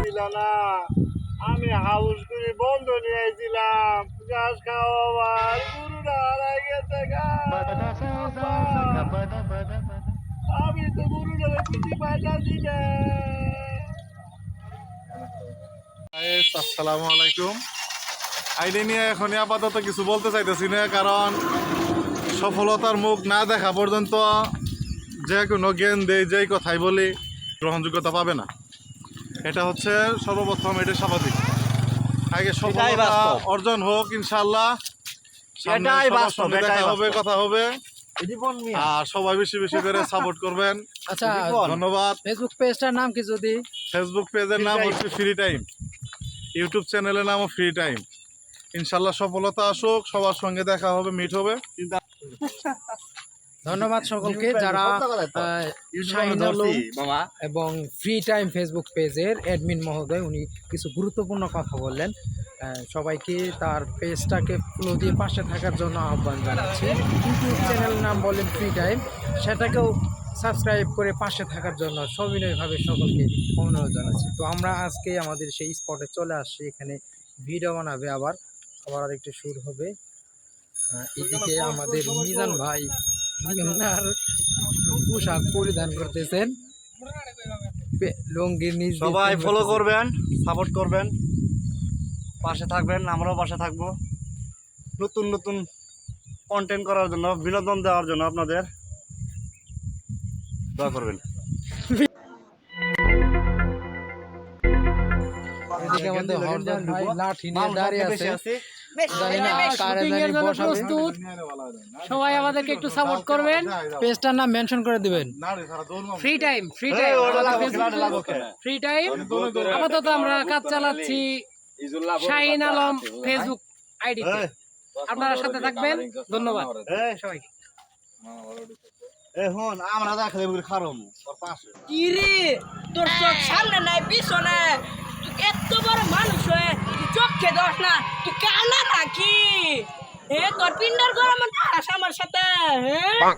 দিল না। আমি হাউস করে বন্ধ নিয়ে আইছিলাম ঘাস খাওয়াবার, গরুটা হারাই গেছে গা। আমি তো গরুটারে কিছু পাঠাচ্ছি না। আসসালামু আলাইকুম। আইডি নিয়ে এখন আপাতত কিছু বলতে চাইতেছি না, কারণ সফলতার মুখ না দেখা পর্যন্ত যে কোনো জ্ঞান দেয় যেই কথাই বলি গ্রহণযোগ্যতা পাবে না। এটা হচ্ছে সর্বপ্রথম, এটা স্বাভাবিক। আগে সফলতা অর্জন হোক ইনশাল্লাহ, দেখা হবে, কথা হবে। আর সবাই বেশি বেশি করে সাপোর্ট করবেন। আচ্ছা, ধন্যবাদ। ফেসবুক পেজটার নাম কি? যদি ফেসবুক পেজের নাম হচ্ছে ফ্রি টাইম, ইউটিউব চ্যানেলের নামও ফ্রি টাইম। ইনশাল্লাহ সফলতা আসুক, সবার সঙ্গে দেখা হবে, মিট হবে। ধন্যবাদ সকলকে যারা শাহিন আলম এবং ফ্রি টাইম ফেসবুক পেজের অ্যাডমিন মহোদয়, উনি কিছু গুরুত্বপূর্ণ কথা বললেন। সবাইকে তার পেজটাকে ফলো দিয়ে পাশে থাকার জন্য আহ্বান জানাচ্ছি। ইউটিউব চ্যানেলের নাম বলেন ফ্রি টাইম, সেটাকেও সাবস্ক্রাইব করে পাশে থাকার জন্য সবিনয়ভাবে সকলকে অনুরোধ জানাচ্ছি। তো আমরা আজকে আমাদের সেই স্পটে চলে আসছি, এখানে ভিডিও বানাবে আবার আরেকটু শুরু হবে। এদিকে আমাদের মিজান ভাই ওনার পোশাক পরিধান করতেছেন, লুঙ্গির নিচ। সবাই ফলো করবেন, সাপোর্ট করবেন, পাশে থাকবেন, আমরাও পাশে থাকবো নতুন নতুন কন্টেন্ট করার জন্য, বিনোদন দেওয়ার জন্য আপনাদের দোয়া করবেন। এদিকে আমাদের হরদর ভাই লাঠি নিয়ে দাঁড়িয়ে আছে, প্রস্তুত। সবাই আমাদেরকে একটু সাপোর্ট করবেন, পেজটার নাম মেনশন করে দিবেন, free time. Free time free time. আপাতত আমরা কাজ চালাচ্ছি শাহিন আলম ফেসবুক আইডিতে। আপনারা সাথে থাকবেন, ধন্যবাদ সবাইকে। এখন আমরা দেখলে খারাপ কি রে, তোর চোখ সামনে নাই পিছনে, এত বড় মানুষ হয়ে তুই চোখে দোষ না, তুই কানা নাকি? তোর পিন্ডার গরম আমার সাথে, হ্যাঁ